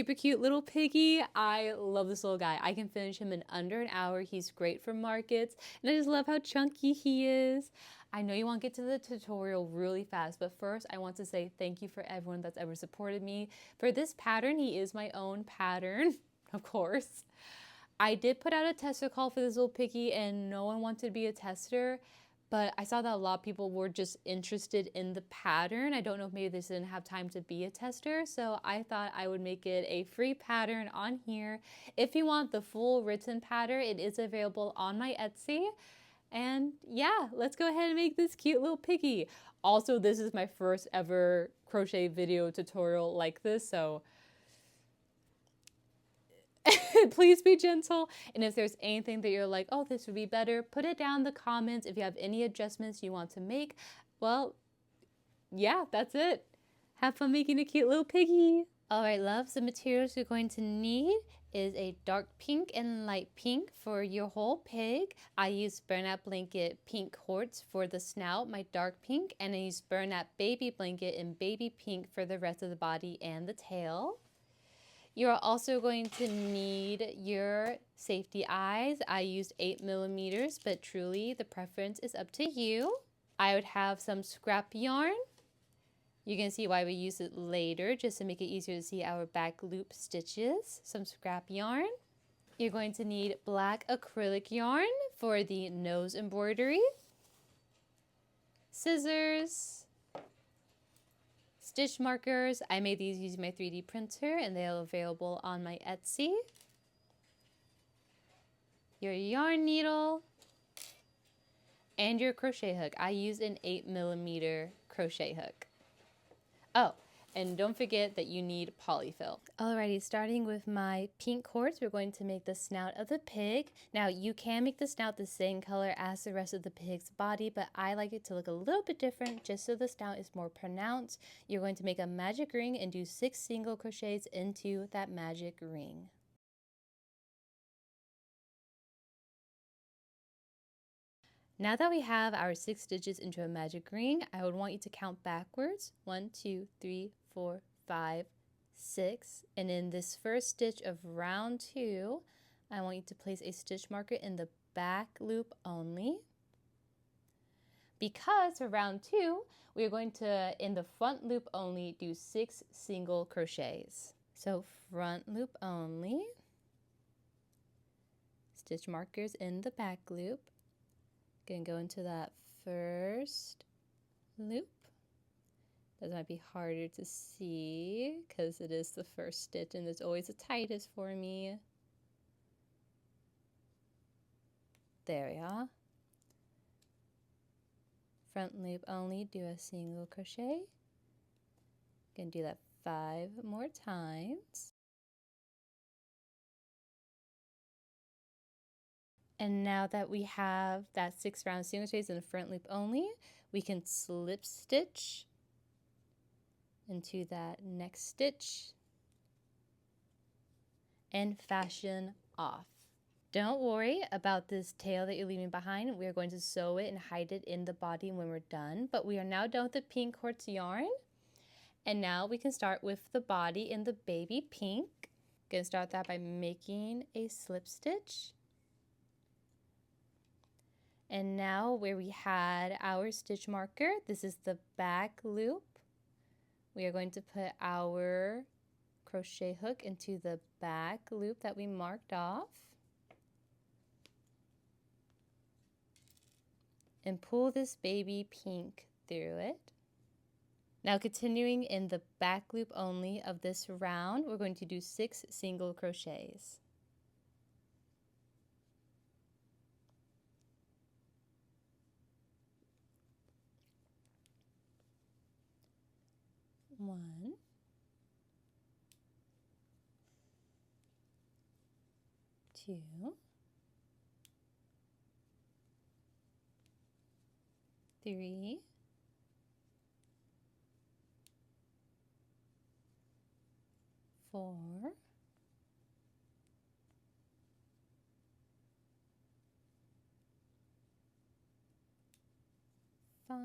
super cute little piggy. I love this little guy. I can finish him in under an hour. He's great for markets, and I just love how chunky he is. I know you want to get to the tutorial really fast, but first I want to say thank you for everyone that's ever supported me. For this pattern, he is my own pattern, of course. I did put out a tester call for this little piggy, and no one wanted to be a tester. But I saw that a lot of people were just interested in the pattern. I don't know if maybe they didn't have time to be a tester, so I thought I would make it a free pattern on here. If you want the full written pattern, it is available on my Etsy. And yeah, let's go ahead and make this cute little piggy. Also, this is my first ever crochet video tutorial like this, so please be gentle. And if there's anything that you're like, oh, this would be better, put it down in the comments. If you have any adjustments you want to make, well, yeah, that's it. Have fun making a cute little piggy. All right, loves, the materials you're going to need is a dark pink and light pink for your whole pig. I use Bernat Blanket pink quartz for the snout, my dark pink, and I use Bernat baby blanket in baby pink for the rest of the body and the tail. You're also going to need your safety eyes. I used 8mm, but truly the preference is up to you. I would have some scrap yarn. You can see why we use it later, just to make it easier to see our back loop stitches. Some scrap yarn. You're going to need black acrylic yarn for the nose embroidery. Scissors. Stitch markers. I made these using my 3D printer and they are available on my Etsy. Your yarn needle and your crochet hook. I use an 8mm crochet hook. Oh, and don't forget that you need polyfill. Alrighty, starting with my pink quartz, we're going to make the snout of the pig. Now you can make the snout the same color as the rest of the pig's body, but I like it to look a little bit different just so the snout is more pronounced. You're going to make a magic ring and do 6 single crochets into that magic ring. Now that we have our 6 stitches into a magic ring, I would want you to count backwards. 1, 2, 3, 4, 5, 6. And in this first stitch of round 2, I want you to place a stitch marker in the back loop only. Because for round 2, we are going to, in the front loop only, do 6 single crochets. So front loop only, stitch markers in the back loop. Gonna go into that first loop. That might be harder to see because it is the first stitch and it's always the tightest for me. There we are. Front loop only, do a single crochet. Gonna do that 5 more times. And now that we have that 6 round single crochets in the front loop only, we can slip stitch into that next stitch and fashion off. Don't worry about this tail that you're leaving behind. We are going to sew it and hide it in the body when we're done. But we are now done with the pink quartz yarn. And now we can start with the body in the baby pink. Gonna start that by making a slip stitch. And now where we had our stitch marker, this is the back loop. We are going to put our crochet hook into the back loop that we marked off. And pull this baby pink through it. Now continuing in the back loop only of this round, we're going to do 6 single crochets. One, two, three, 4, 5,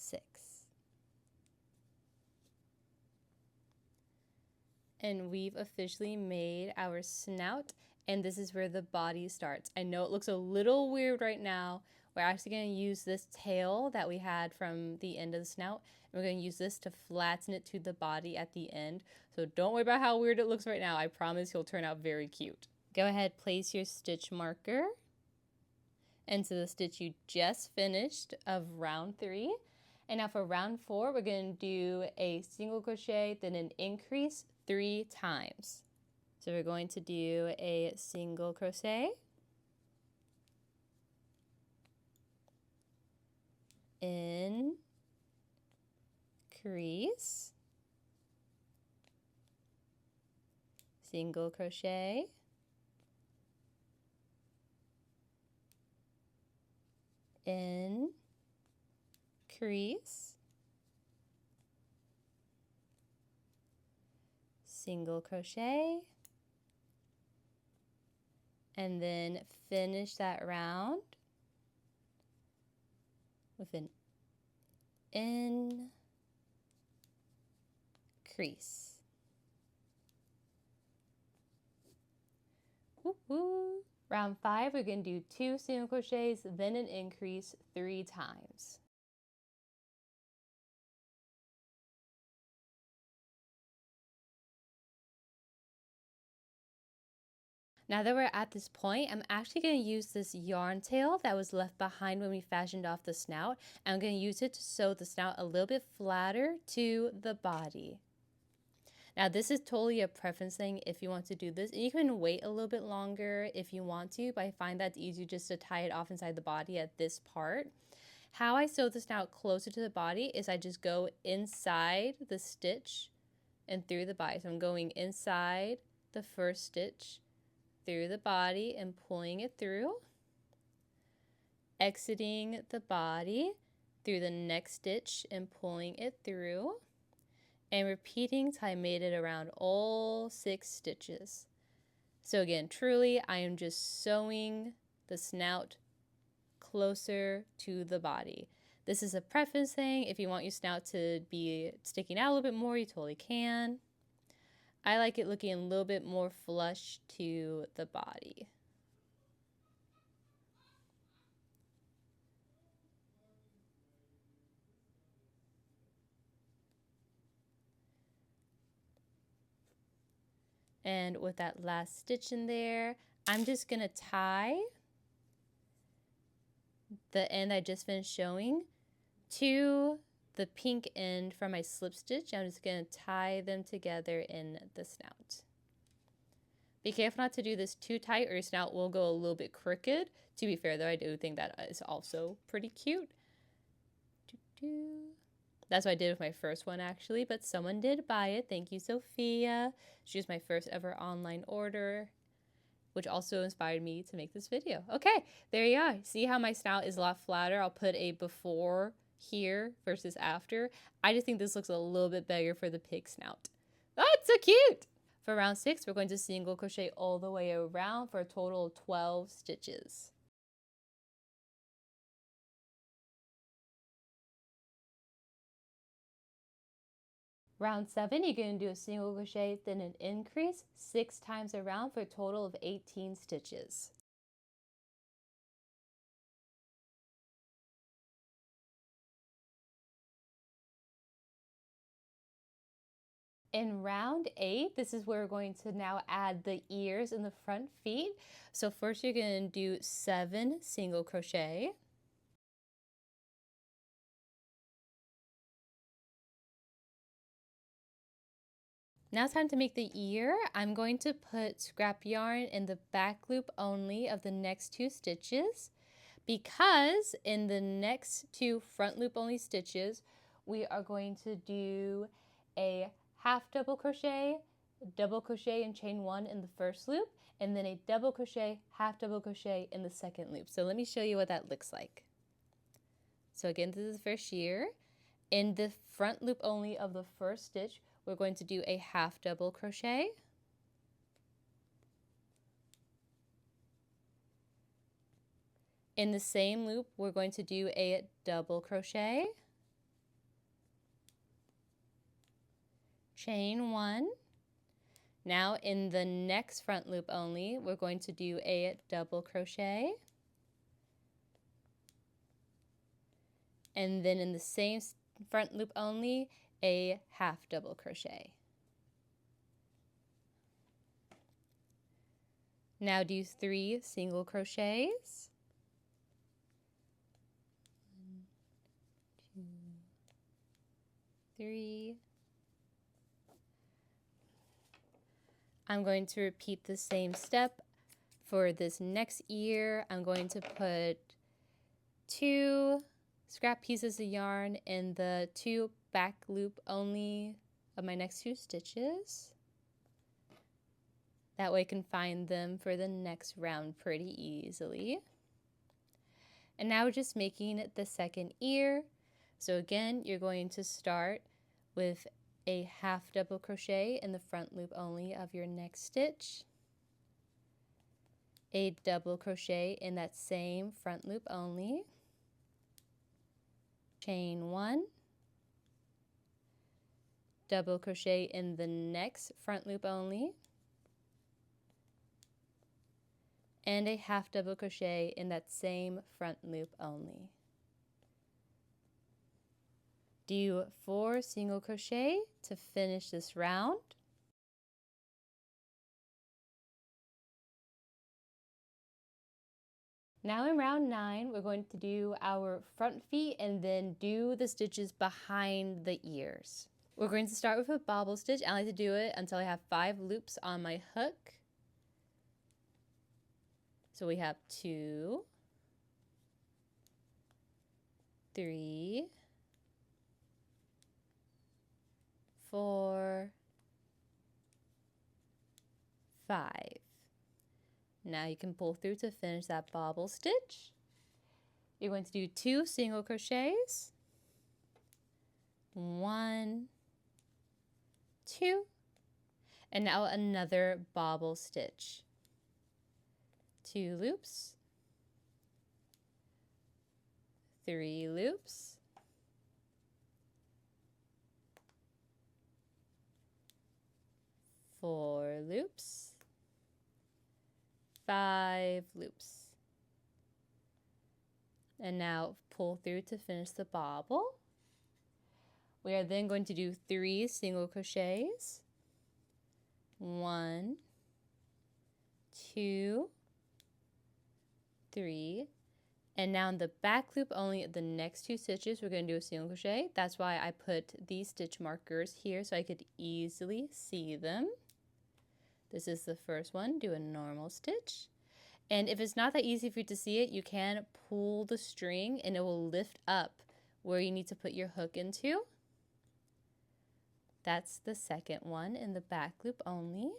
6. And we've officially made our snout, and this is where the body starts. I know it looks a little weird right now. We're actually going to use this tail that we had from the end of the snout, and we're going to use this to flatten it to the body at the end. So don't worry about how weird it looks right now. I promise you'll turn out very cute. Go ahead, place your stitch marker into the stitch you just finished of round 3. And now for round 4, we're going to do a single crochet, then an increase 3 times. So we're going to do a single crochet, increase, single crochet, increase, single crochet, and then finish that round with an increase. Woo woo. Round 5, we're going to do 2 single crochets, then an increase 3 times. Now that we're at this point, I'm actually going to use this yarn tail that was left behind when we fashioned off the snout. And I'm going to use it to sew the snout a little bit flatter to the body. Now this is totally a preference thing if you want to do this. You can wait a little bit longer if you want to, but I find that's easier just to tie it off inside the body at this part. How I sew the snout closer to the body is I just go inside the stitch and through the body. So I'm going inside the first stitch, through the body and pulling it through, exiting the body through the next stitch and pulling it through, and repeating till I made it around all 6 stitches. So again, truly, I am just sewing the snout closer to the body. This is a preference thing. If you want your snout to be sticking out a little bit more, you totally can. I like it looking a little bit more flush to the body. And with that last stitch in there, I'm just going to tie the end I just finished showing to the pink end from my slip stitch. I'm just going to tie them together in the snout. Be careful not to do this too tight or your snout will go a little bit crooked. To be fair though, I do think that is also pretty cute. That's what I did with my first one actually, but someone did buy it. Thank you, Sophia. She was my first ever online order, which also inspired me to make this video. Okay, there you are. See how my snout is a lot flatter? I'll put a before here versus after. I just think this looks a little bit better for the pig snout. Oh, it's so cute! For round 6, we're going to single crochet all the way around for a total of 12 stitches. Round 7, you're going to do a single crochet, then an increase 6 times around for a total of 18 stitches. In round 8, this is where we're going to now add the ears and the front feet. So first you're going to do 7 single crochet. Now it's time to make the ear. I'm going to put scrap yarn in the back loop only of the next 2 stitches, because in the next 2 front loop only stitches, we are going to do a half double crochet and chain 1 in the first loop, and then a double crochet, half double crochet in the second loop. So let me show you what that looks like. So again, this is the first ear. In the front loop only of the first stitch, we're going to do a half double crochet. In the same loop, we're going to do a double crochet. chain 1. Now in the next front loop only, we're going to do a double crochet. And then in the same front loop only, a half double crochet. Now do 3 single crochets. 1, 2, 3. I'm going to repeat the same step for this next ear. I'm going to put 2 scrap pieces of yarn in the 2 back loop only of my next 2 stitches. That way I can find them for the next round pretty easily. And now we're just making the second ear. So again, you're going to start with a half double crochet in the front loop only of your next stitch, a double crochet in that same front loop only, chain 1, double crochet in the next front loop only, and a half double crochet in that same front loop only. Do 4 single crochet to finish this round. Now in round 9, we're going to do our front feet and then do the stitches behind the ears. We're going to start with a bobble stitch. I like to do it until I have 5 loops on my hook. So we have 2, 3, 4, 5. Now you can pull through to finish that bobble stitch. You're going to do 2 single crochets, 1, 2, and now another bobble stitch. 2 loops, 3 loops, 4 loops, 5 loops. And now pull through to finish the bobble. We are then going to do 3 single crochets, 1, 2, 3, and now in the back loop only the next 2 stitches we're going to do a single crochet. That's why I put these stitch markers here so I could easily see them. This is the first one. Do a normal stitch, and if it's not that easy for you to see it, you can pull the string and it will lift up where you need to put your hook into. That's the second one in the back loop only.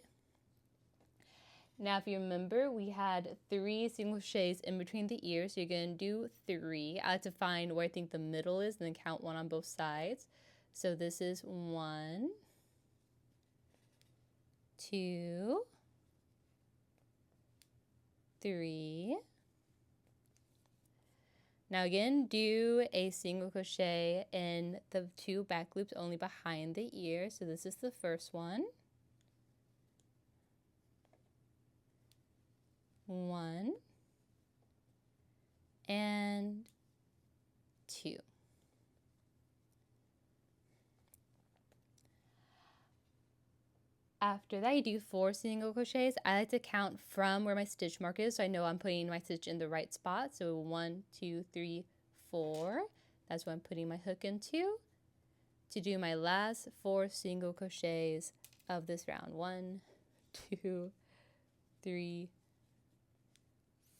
Now if you remember, we had 3 single crochets in between the ears, so you're going to do 3. I like to find where I think the middle is and then count 1 on both sides. So this is 1, 2, 3. Now again, do a single crochet in the 2 back loops only behind the ear. So this is the first one. 1 and 2. After that, you do 4 single crochets. I like to count from where my stitch mark is so I know I'm putting my stitch in the right spot. So 1, 2, 3, 4. That's what I'm putting my hook into to do my last 4 single crochets of this round. 1, 2, 3,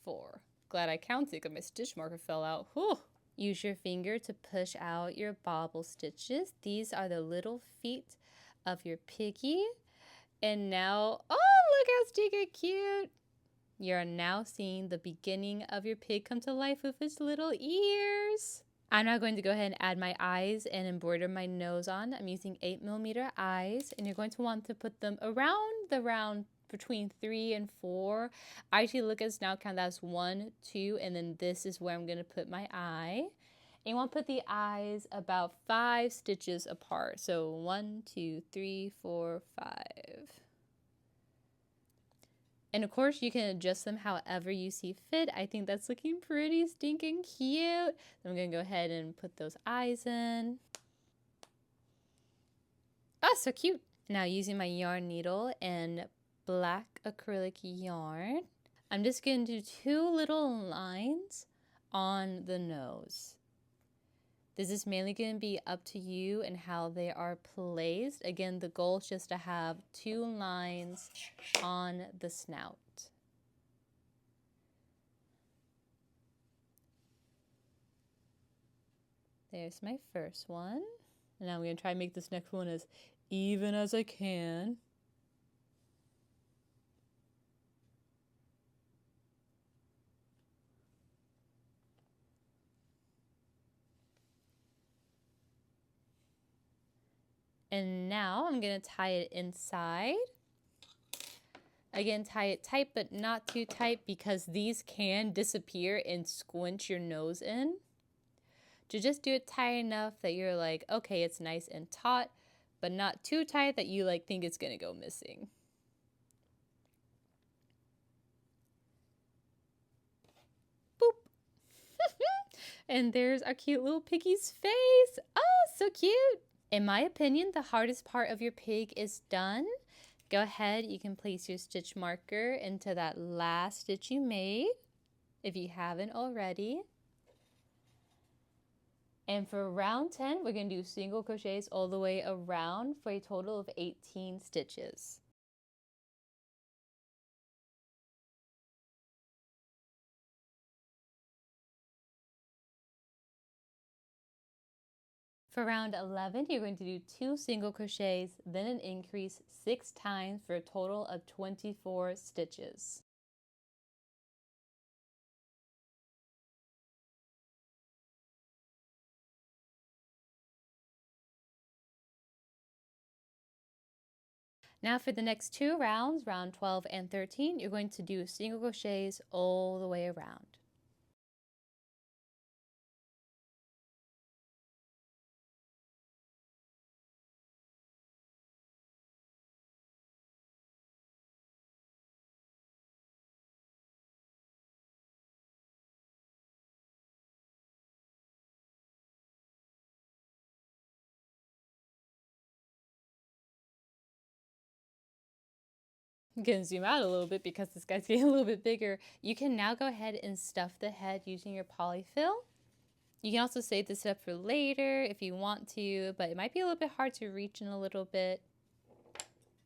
4. Glad I counted because my stitch marker fell out. Whew. Use your finger to push out your bobble stitches. These are the little feet of your piggy. And now, oh, look how stinking cute. You're now seeing the beginning of your pig come to life with its little ears. I'm now going to go ahead and add my eyes and embroider my nose on. I'm using 8mm eyes, and you're going to want to put them around the round between 3 and 4. I actually look at Snout count, that's 1, 2, and then this is where I'm going to put my eye. And you want to put the eyes about 5 stitches apart. So 1, 2, 3, 4, 5. And of course you can adjust them however you see fit. I think that's looking pretty stinking cute. So I'm going to go ahead and put those eyes in. Oh, so cute. Now using my yarn needle and black acrylic yarn, I'm just going to do 2 little lines on the nose. This is mainly going to be up to you and how they are placed. Again, the goal is just to have 2 lines on the snout. There's my first one. And now I'm going to try and make this next one as even as I can. And now I'm going to tie it inside. Again, tie it tight, but not too tight because these can disappear and squinch your nose in. To just do it tight enough that you're like, okay, it's nice and taut, but not too tight that you like think it's going to go missing. Boop. And there's our cute little piggy's face. Oh, so cute. In my opinion, the hardest part of your pig is done. Go ahead, you can place your stitch marker into that last stitch you made, if you haven't already. And for round 10, we're going to do single crochets all the way around for a total of 18 stitches. For round 11, you're going to do 2 single crochets, then an increase 6 times for a total of 24 stitches. Now for the next 2 rounds, round 12 and 13, you're going to do single crochets all the way around. I'm going to zoom out a little bit because this guy's getting a little bit bigger. You can now go ahead and stuff the head using your polyfill. You can also save this up for later if you want to, but it might be a little bit hard to reach in a little bit.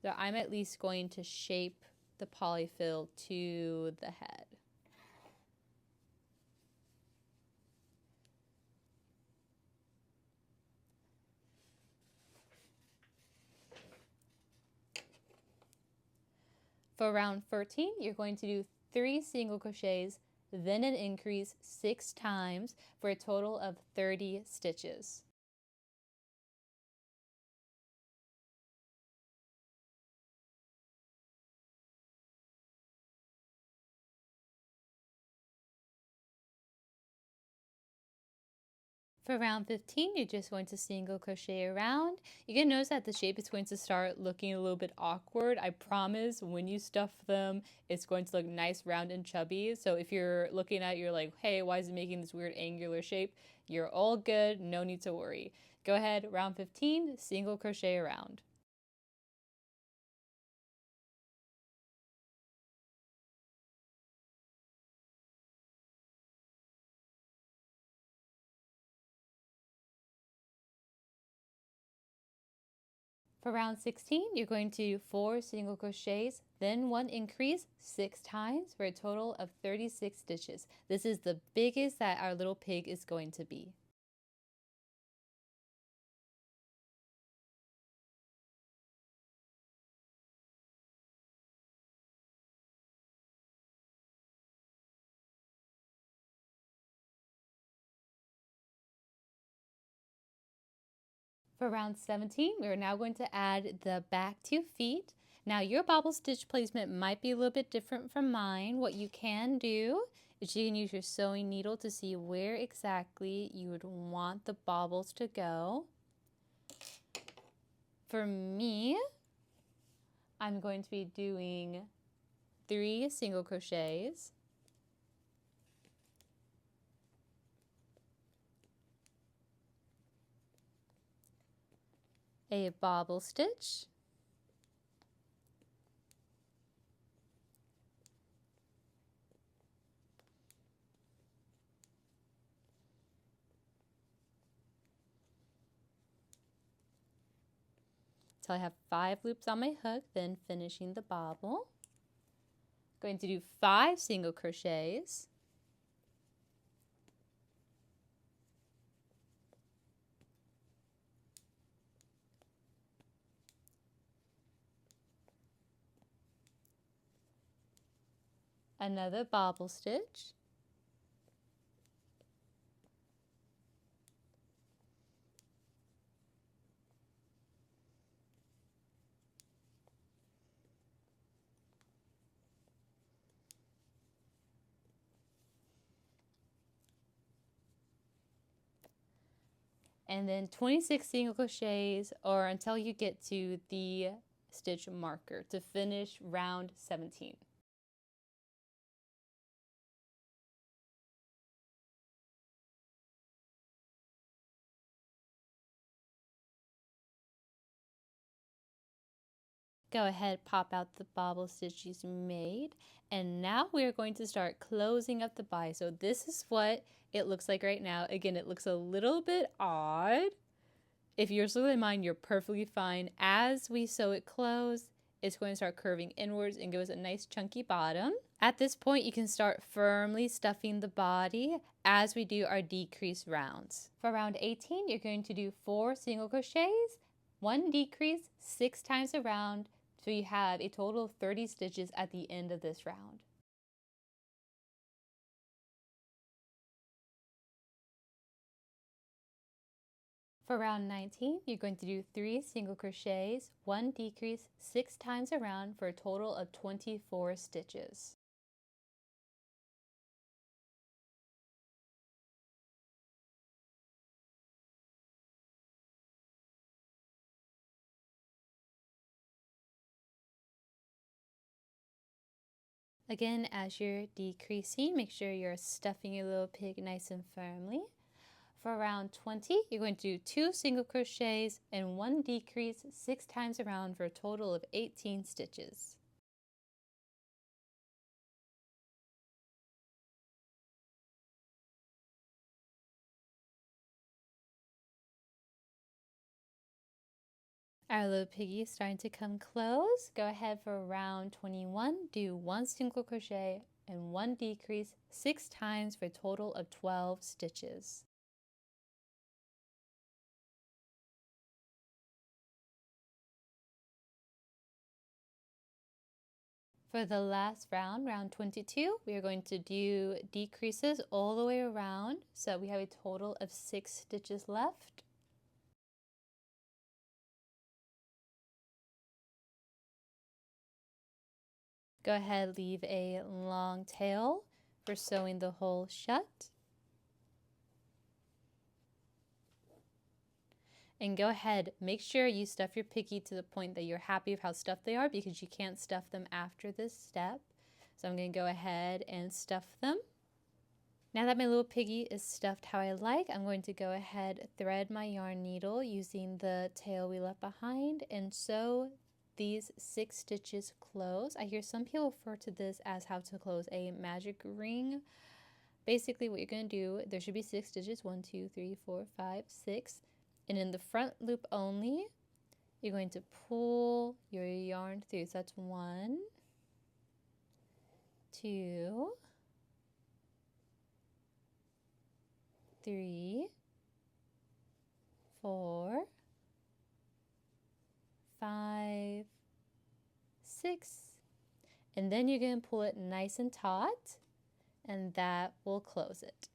So I'm at least going to shape the polyfill to the head. For round 14, you're going to do 3 single crochets, then an increase 6 times for a total of 30 stitches. For round 15, you're just going to single crochet around. You're going to notice that the shape is going to start looking a little bit awkward. I promise when you stuff them, it's going to look nice, round, and chubby. So if you're looking at it, you're like, hey, why is it making this weird angular shape? You're all good. No need to worry. Go ahead, round 15, single crochet around. For round 16, you're going to do 4 single crochets, then 1 increase 6 times for a total of 36 stitches. This is the biggest that our little pig is going to be. For round 17, we're now going to add the back 2 feet. Now your bobble stitch placement might be a little bit different from mine. What you can do is you can use your sewing needle to see where exactly you would want the baubles to go. For me, I'm going to be doing 3 single crochets, a bobble stitch, so I have 5 loops on my hook, then finishing the bobble. Going to do 5 single crochets, another bobble stitch, and then 26 single crochets, or until you get to the stitch marker to finish round 17. Go ahead, pop out the bobble stitches you made, and now we're going to start closing up the body. So this is what it looks like right now. Again, it looks a little bit odd. If you're sewing in mine, you're perfectly fine. As we sew it closed, it's going to start curving inwards and give us a nice chunky bottom. At this point, you can start firmly stuffing the body as we do our decrease rounds. For round 18, you're going to do 4 single crochets, 1 decrease, 6 times around, so you have a total of 30 stitches at the end of this round. For round 19, you're going to do 3 single crochets, 1 decrease, 6 times around for a total of 24 stitches. Again, as you're decreasing, make sure you're stuffing your little pig nice and firmly. For round 20, you're going to do 2 single crochets and 1 decrease 6 times around for a total of 18 stitches. Our little piggy is starting to come close. Go ahead for round 21, do 1 single crochet and 1 decrease 6 times for a total of 12 stitches. For the last round, round 22, we are going to do decreases all the way around, so we have a total of 6 stitches left. Go ahead, leave a long tail for sewing the hole shut. And go ahead, make sure you stuff your piggy to the point that you're happy with how stuffed they are, because you can't stuff them after this step. So I'm going to go ahead and stuff them. Now that my little piggy is stuffed how I like, I'm going to go ahead, thread my yarn needle using the tail we left behind and sew these 6 stitches close. I hear some people refer to this as how to close a magic ring. Basically what you're going to do, there should be 6 stitches, 1, 2, 3, 4, 5, 6. And in the front loop only, you're going to pull your yarn through. So that's 1, 2, 3, 4, 5, 6, and then you're going to pull it nice and taut, and that will close it.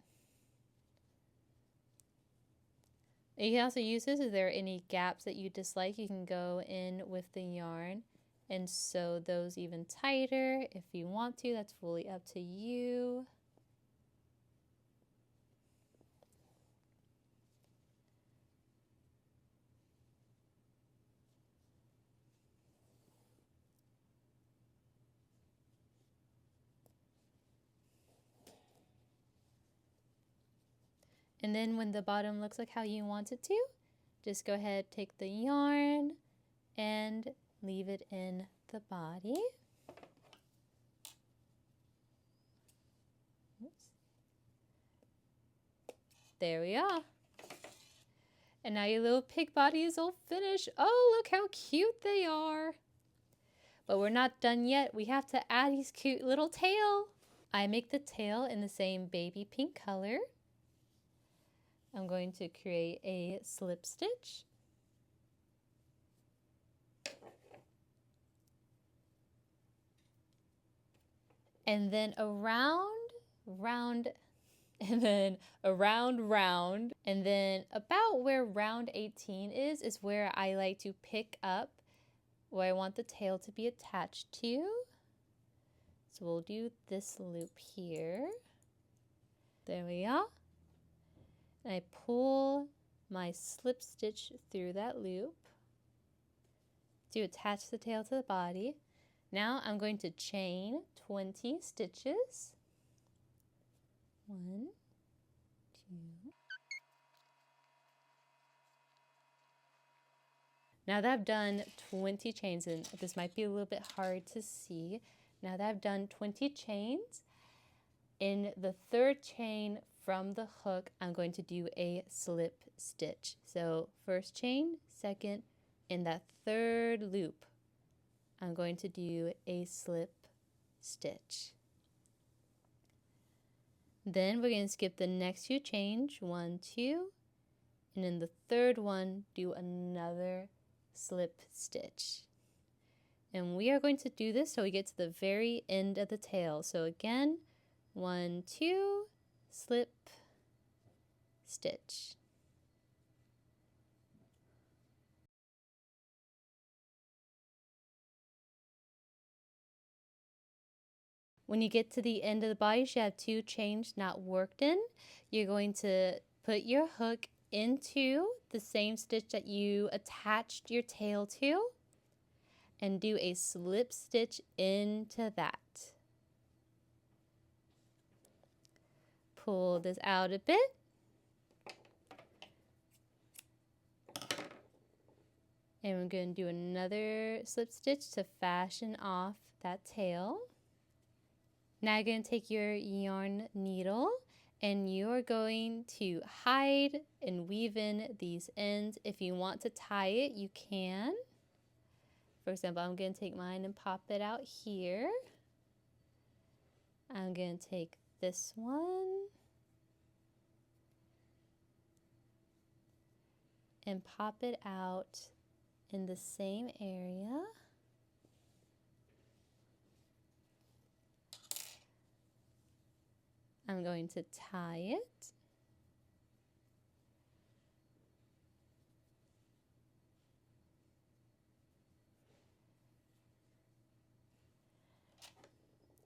You can also use this if there are any gaps that you dislike. You can go in with the yarn and sew those even tighter if you want to. That's fully up to you. And then when the bottom looks like how you want it to, just go ahead, take the yarn and leave it in the body. Oops. There we are. And now your little pig body is all finished. Oh, look how cute they are. But we're not done yet. We have to add his cute little tail. I make the tail in the same baby pink color. I'm going to create a slip stitch. And then around, and then around, and then about where round 18 is where I like to pick up where I want the tail to be attached to. So we'll do this loop here. There we are. And I pull my slip stitch through that loop to attach the tail to the body. Now I'm going to chain 20 stitches. 1, 2. Now that I've done 20 chains, and this might be a little bit hard to see. Now that I've done 20 chains, in the third chain from the hook, I'm going to do a slip stitch. So first chain, second, in that third loop, I'm going to do a slip stitch. Then we're going to skip the next 2 chains, 1, 2, and in the third one, do another slip stitch. And we are going to do this so we get to the very end of the tail. So again, 1, 2, slip, stitch. When you get to the end of the body, you should have 2 chains not worked in. You're going to put your hook into the same stitch that you attached your tail to and do a slip stitch into that. Pull this out a bit. And we're going to do another slip stitch to fashion off that tail. Now you're going to take your yarn needle and you're going to hide and weave in these ends. If you want to tie it, you can. For example, I'm going to take mine and pop it out here. I'm going to take this one and pop it out in the same area. I'm going to tie it.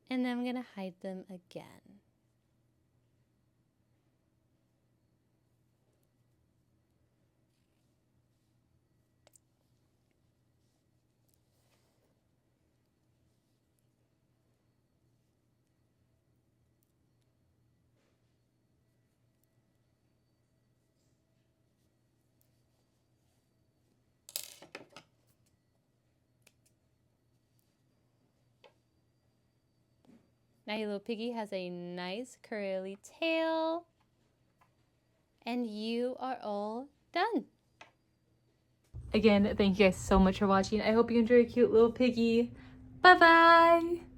And then I'm going to hide them again. Now your little piggy has a nice curly tail. And you are all done. Again, thank you guys so much for watching. I hope you enjoy a cute little piggy. Bye-bye!